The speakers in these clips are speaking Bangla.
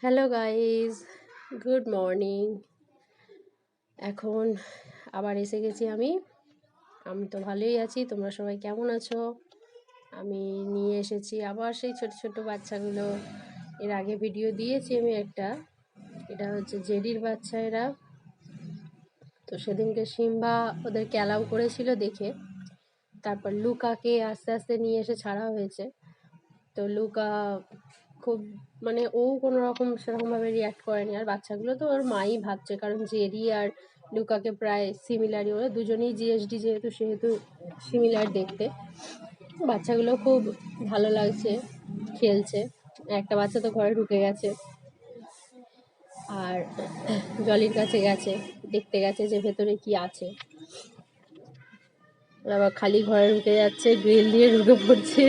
Hello guys, good morning. এখন আবার এসে গেছি আমি। আমি তো ভালোই আছি, তোমরা সবাই কেমন আছো? আমি নিয়ে এসেছি আবার সেই ছোট ছোট বাচ্চাগুলো। এর আগে ভিডিও দিয়েছি আমি একটা। এটা হচ্ছে জেডির বাচ্চা এরা। তো সেদিনকে সিম্বা ওদেরকে অ্যালাউ করেছিল দেখে, তারপর লুকাকে আস্তে আস্তে নিয়ে এসে ছাড়া হয়েছে। তো লুকা খুব মানে ও কোনো রকম সেরকমভাবে রিয়াক্ট করেনি, আর বাচ্চাগুলো তো ওর মাই ভাবছে, কারণ জেরি আর লুকাকে প্রায় সিমিলারই, ওরা দুজনেই জিএসডি যেহেতু সেহেতু সিমিলার দেখতে। বাচ্চাগুলো খুব ভালো লাগছে, খেলছে। একটা বাচ্চা তো ঘরে ঢুকে গেছে, আর জলির কাছে গেছে, দেখতে গেছে যে ভেতরে কি আছে। আবার খালি ঘরে ঢুকে যাচ্ছে, গ্রিল দিয়ে ঢুকে পড়ছে।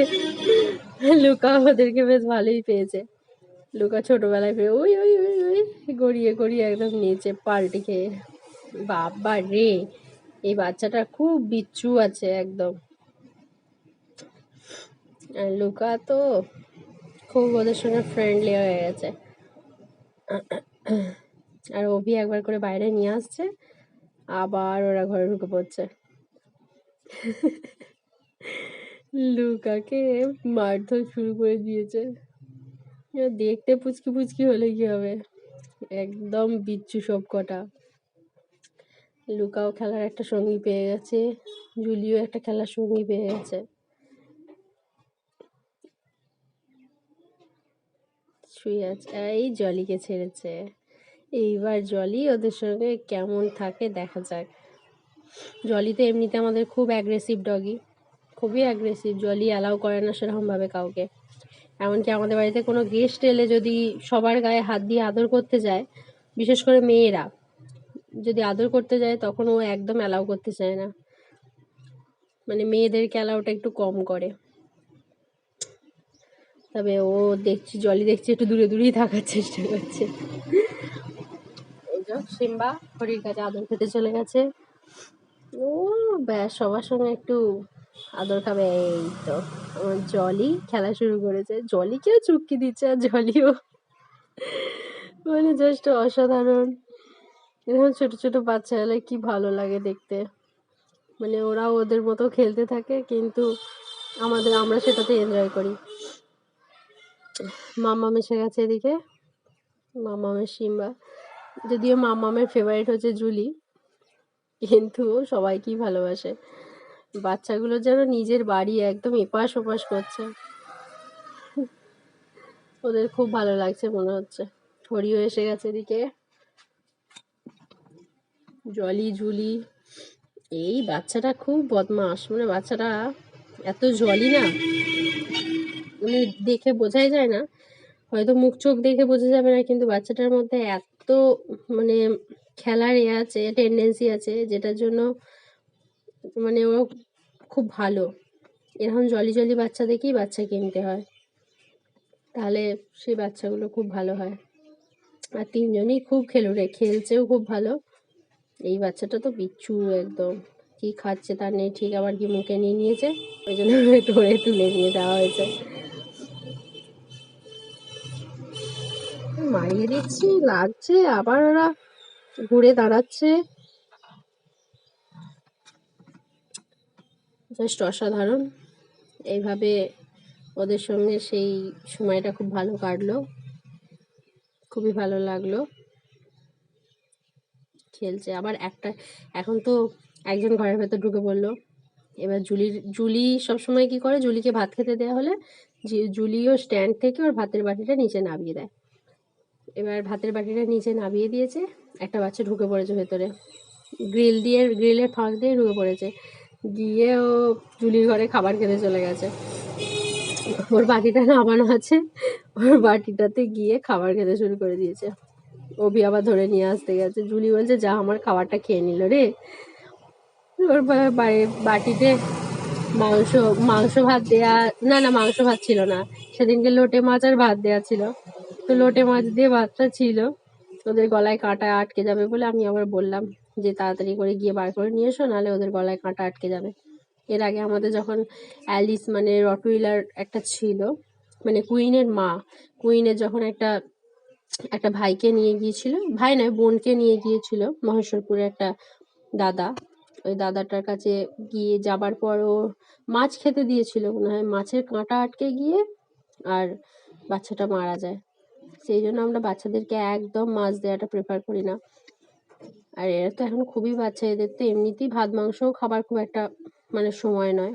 লুকা ওদেরকে বেশ ভালোই পেয়েছে। লুকা ছোটবেলায় পেয়ে ওই ওই ওই ওই গড়িয়ে গড়িয়ে একদম নিচে পাল্টি খেয়ে। বাবা রে, এই বাচ্চাটা খুব বিচ্ছু আছে একদম। আর লুকা তো খুব ওদের সঙ্গে ফ্রেন্ডলি হয়ে গেছে। আর অভি একবার করে বাইরে নিয়ে আসছে, আবার ওরা ঘরে ঢুকে পড়ছে। লুকাকে মারধর শুরু করে দিয়েছে। দেখতে পুচকি পুচকি হলে কি হবে, একদম বিচ্ছু সব কটা। লুকাও খেলার একটা সঙ্গী পেয়ে গেছে, জুলিও একটা খেলার সঙ্গী পেয়ে গেছে। শুয়ে আছে, এই জলিকে ছেড়েছে। এইবার জলি ওদের সঙ্গে কেমন থাকে দেখা যাক। জলি তো এমনিতে আমাদের খুব অ্যাগ্রেসিভ ডগি, খুবই অ্যাগ্রেসিভ। জলি অ্যালাউ করে না সেরকমভাবে কাউকে। এমনকি আমাদের বাড়িতে কোনো গেস্ট এলে যদি সবার গায়ে হাত দিয়ে আদর করতে যায়, বিশেষ করে মেয়েরা যদি আদর করতে যায়, তখন ও একদম অ্যালাউ করতে চায় না। মানে মেয়েদেরকে অ্যালাউটা একটু কম করে। তবে ও দেখছি, জলি দেখছি একটু দূরে দূরেই থাকার চেষ্টা করছে। এই যে সিম্বা হরির কাছে আদর খেতে চলে গেছে। ও ব্যাস, সবার সঙ্গে একটু আদর খাবে। এই তো আমার জলি খেলা শুরু করেছে, জলিকেও চুটকি দিচ্ছে, আর জলিও মানে জাস্ট অসাধারণ। এরকম ছোট ছোট বাচ্চা এলে কি ভালো লাগে দেখতে। মানে ওরাও ওদের মতো খেলতে থাকে, কিন্তু আমরা সেটাতে এনজয় করি। মাম্মাম এসে গেছে এদিকে, মাম্মামের সিম্বা। যদিও মাম্মামের ফেভারিট হচ্ছে জুলি, কিন্তু ও সবাইকেই ভালোবাসে। বাচ্চাগুলো যেন নিজের বাড়ি একদম এপাশ ওপাশ করছে, ওদের খুব ভালো লাগছে মনে হচ্ছে। হরিও এসে গেছে এদিকে, জলি জুলি। এই বাচ্চাটা খুব বদমাস, মানে বাচ্চাটা এত জলি না, মানে দেখে বোঝাই যায় না। হয়তো মুখ চোখ দেখে বোঝা যাবে না, কিন্তু বাচ্চাটার মধ্যে এত মানে খেলার আছে, টেন্ডেন্সি আছে, যেটার জন্য মানে ও খুব ভালো। এরকম জলি জলি বাচ্চা দেখেই বাচ্চা কিনতে হয়, তাহলে সেই বাচ্চাগুলো খুব ভালো হয়। আর তিনজনই খুব খেলুড়ে, খেলছেও খুব ভালো। এই বাচ্চাটা তো বিচ্ছু একদম, কি খাচ্ছে তার নেই ঠিক, আবার কি মুখে নিয়ে নিয়েছে, ওই জন্য ধরে তুলে নিয়ে দেওয়া হয়েছে। মারিয়ে দিচ্ছি, লাগছে, আবার ওরা ঘুরে দাঁড়াচ্ছে। জাস্ট অসাধারণ। এইভাবে ওদের সঙ্গে সেই সময়টা খুব ভালো কাটলো, খুবই ভালো লাগলো। খেলছে আবার একটা, এখন তো একজন ঘরের ভেতর ঢুকে পড়লো। এবার জুলি সবসময় কি করে, জুলিকে ভাত খেতে দেওয়া হলে জুলিও স্ট্যান্ড থেকে ওর ভাতের বাটিটা নিচে নামিয়ে দেয়। এবার ভাতের বাটিটা নিচে নামিয়ে দিয়েছে, একটা বাচ্চা ঢুকে পড়েছে ভেতরে, গ্রিলের ফাঁক দিয়ে ঢুকে পড়েছে, গিয়ে ও জুলির ঘরে খাবার খেতে চলে গেছে। ওর বাটিটা নামানো আছে, ওর বাটিটাতে গিয়ে খাবার খেতে শুরু করে দিয়েছে। অভি আবার ধরে নিয়ে আসতে গেছে, জুলি বলছে যা আমার খাবারটা খেয়ে নিল রে। ওর বাটিতে মাংস মাংস ভাত দেয়া, না না মাংস ভাত ছিল না, সেদিনকে লোটে মাছ আর ভাত দেয়া ছিল। তো লোটে মাছ দিয়ে ভাতটা ছিল, ওদের গলায় কাঁটা আটকে যাবে বলে আমি আবার বললাম যে তাড়াতাড়ি করে গিয়ে বার করে নিয়ে এসো, নাহলে ওদের গলায় কাঁটা আটকে যাবে। এর আগে আমাদের যখন অ্যালিস মানে রটউইলার একটা ছিল, মানে কুইনের মা, কুইনের যখন একটা একটা ভাইকে নিয়ে গিয়েছিল, ভাই নয় বোনকে নিয়ে গিয়েছিল মহেশ্বরপুরে একটা দাদা। ওই দাদাটার কাছে গিয়ে যাবার পর ও মাছ খেতে দিয়েছিল মনে হয়, মাছের কাঁটা আটকে গিয়ে আর বাচ্চাটা মারা যায়। সেই জন্য আমরা বাচ্চাদেরকে একদম মাছ দেওয়াটা প্রেফার করি না। আর এরা তো এখন খুবই বাচ্চা, এদের তো এমনিতেই ভাত মাংসও খাবার খুব একটা মানে সময় নয়।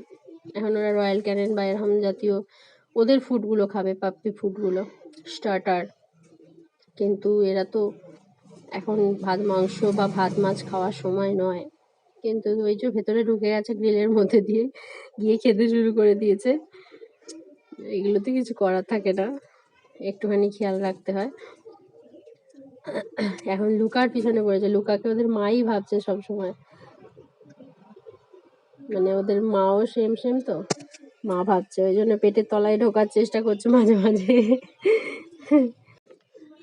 এখন ওরা রয়্যাল ক্যানেন বা এরকম জাতীয় ওদের ফুডগুলো খাবে, পাপ্পি ফুডগুলো, স্টার্টার। কিন্তু এরা তো এখন ভাত মাংস বা ভাত মাছ খাওয়ার সময় নয়। কিন্তু ওই যে ভেতরে ঢুকে গেছে গ্রিলের মধ্যে দিয়ে, গিয়ে খেতে শুরু করে দিয়েছে। এগুলোতে কিছু করার থাকে না, একটুখানি খেয়াল রাখতে হয়। এখন লুকার পিছনে পড়েছে, লুকাকে ওদের মাই ভাবছে সব সময়, মানে ওদের মাও সেম সেম তো, মা ভাবছে, ওই জন্য পেটের তলায় ঢোকার চেষ্টা করছে মাঝে মাঝে।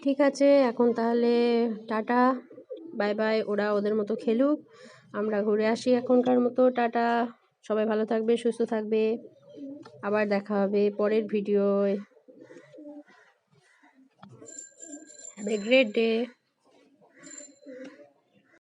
ঠিক আছে, এখন তাহলে টাটা, বাই বাই। ওরা ওদের মতো খেলুক, আমরা ঘুরে আসি এখনকার মতো। টাটা, সবাই ভালো থাকবে, সুস্থ থাকবে, আবার দেখা হবে পরের ভিডিওয়। Have a great day.